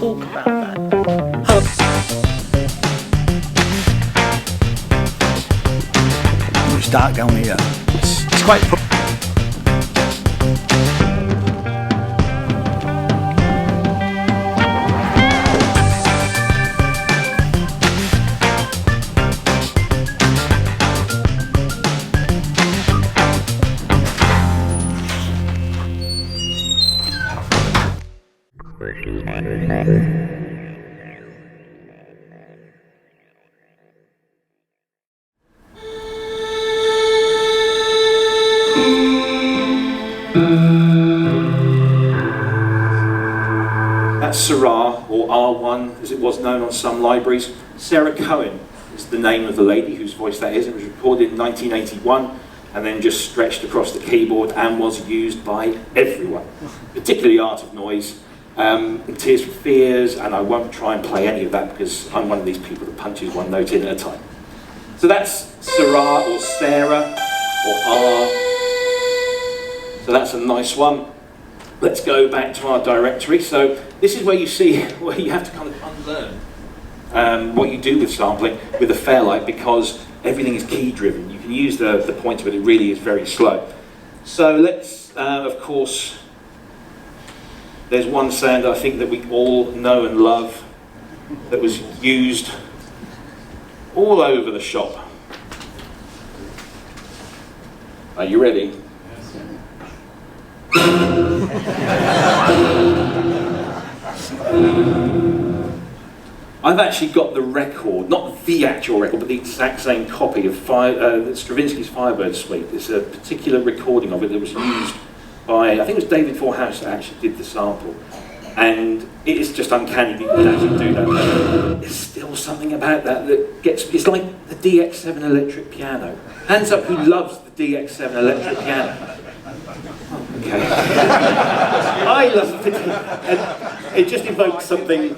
talk about that. It's dark down here. It's quite... That's Syrah, or R1 as it was known on some libraries. Sarah Cohen is the name of the lady whose voice that is. It was recorded in 1981 and then just stretched across the keyboard and was used by everyone, particularly Art of Noise, Tears for Fears, and I won't try and play any of that because I'm one of these people that punches one note in at a time. So that's Syrah or Sarah or R. So that's a nice one. Let's go back to our directory. So this is where you see where you have to kind of unlearn what you do with sampling with a Fairlight, because everything is key driven. You can use the pointer, but it really is very slow. So let's, of course, there's one sound I think that we all know and love that was used all over the shop. Are you ready? I've actually got the record, not the actual record, but the exact same copy of Stravinsky's Firebird Suite. It's a particular recording of it that was used by, I think it was David Forhouse that actually did the sample. And it is just uncanny that you can actually do that. There's still something about that that gets, it's like the DX7 electric piano. Hands up who loves the DX7 electric piano. Okay. I love it. And it just evokes something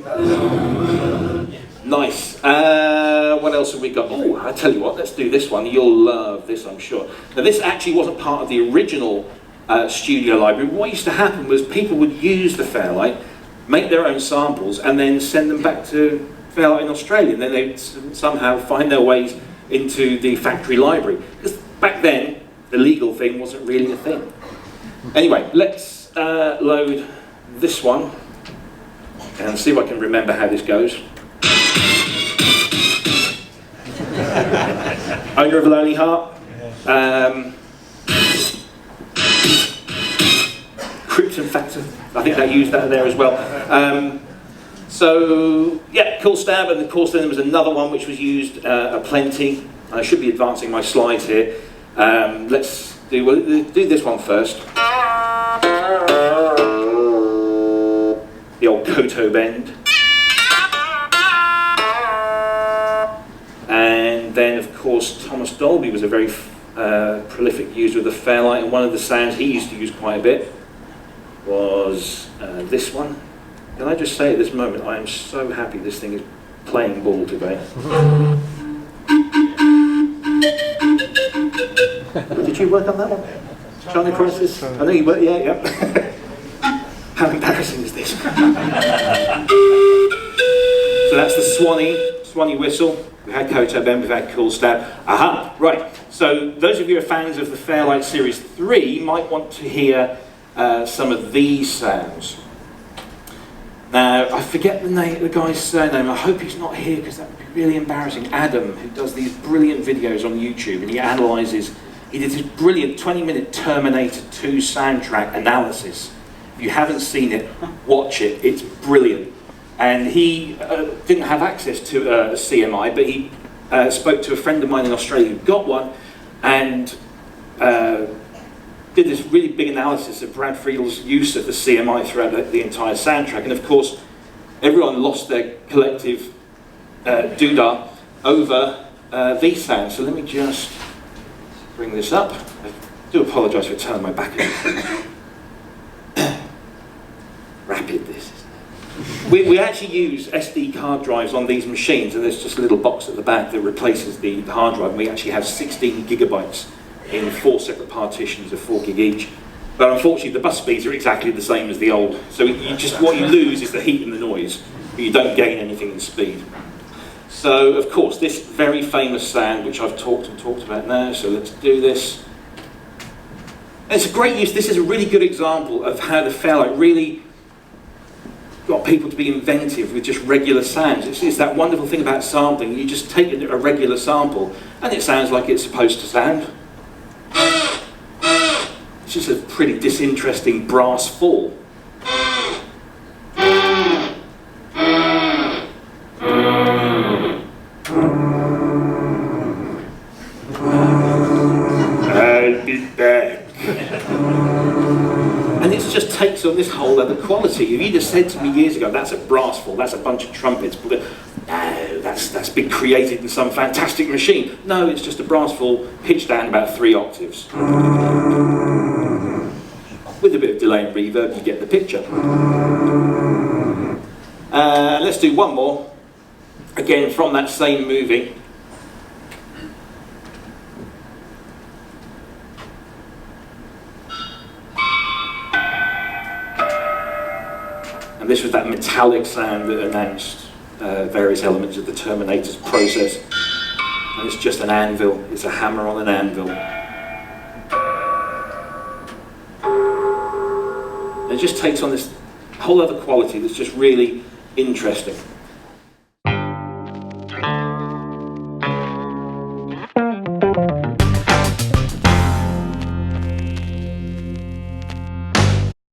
nice. What else have we got? Oh, I tell you what, let's do this one. You'll love this, I'm sure. Now, this actually wasn't part of the original studio library. What used to happen was people would use the Fairlight, make their own samples, and then send them back to Fairlight in Australia. And then they'd somehow find their ways into the factory library. Because back then, the legal thing wasn't really a thing. Anyway, let's load this one and see if I can remember how this goes. Owner of a Lonely Heart. Krypton Factor. I think they used that there as well. So, yeah, Cool Stab, and of course then there was another one which was used aplenty. I should be advancing my slides here. Let's do this one first. The old Koto bend. And then, of course, Thomas Dolby was a very prolific user of the Fairlight, and one of the sounds he used to use quite a bit was this one. Can I just say at this moment, I am so happy this thing is playing ball today. Did you work on that one? Charlie Prices? I know you worked, yeah. How embarrassing is this? So that's the Swanee whistle. We had Koto Bend, we've had Cool Stab. Aha, right. So those of you who are fans of the Fairlight Series 3 might want to hear some of these sounds. Now, I forget the name, the guy's surname. I hope he's not here because that would be really embarrassing. Adam, who does these brilliant videos on YouTube, and he did this brilliant 20-minute Terminator 2 soundtrack analysis. If you haven't seen it, watch it. It's brilliant. And he didn't have access to a CMI, but he spoke to a friend of mine in Australia who got one, and did this really big analysis of Brad Friedel's use of the CMI throughout the entire soundtrack. And of course, everyone lost their collective doodah over these sounds. So let me just bring this up. I do apologise for turning my back against Rapid, this. We actually use SD card drives on these machines, and there's just a little box at the back that replaces the hard drive. And we actually have 16 gigabytes in 4 separate partitions of 4 gig each. But unfortunately, the bus speeds are exactly the same as the old. So what you lose is the heat and the noise, but you don't gain anything in speed. So, of course, this very famous sound, which I've talked about now, so let's do this. And it's a great use. This is a really good example of how the Fairlight really got people to be inventive with just regular sounds. It's that wonderful thing about sampling. You just take a regular sample, and it sounds like it's supposed to sound. It's just a pretty disinteresting brass fall. I'll be back. And it just takes on this whole other quality. If you'd have said to me years ago, that's a brass fall, that's a bunch of trumpets, but no, that's been created in some fantastic machine. No, it's just a brass fall pitched down about 3 octaves. With a bit of delay and reverb, you get the picture. Let's do one more, again from that same movie. And this was that metallic sound that announced various elements of the Terminator's process. And it's just an anvil, it's a hammer on an anvil. And it just takes on this whole other quality that's just really interesting.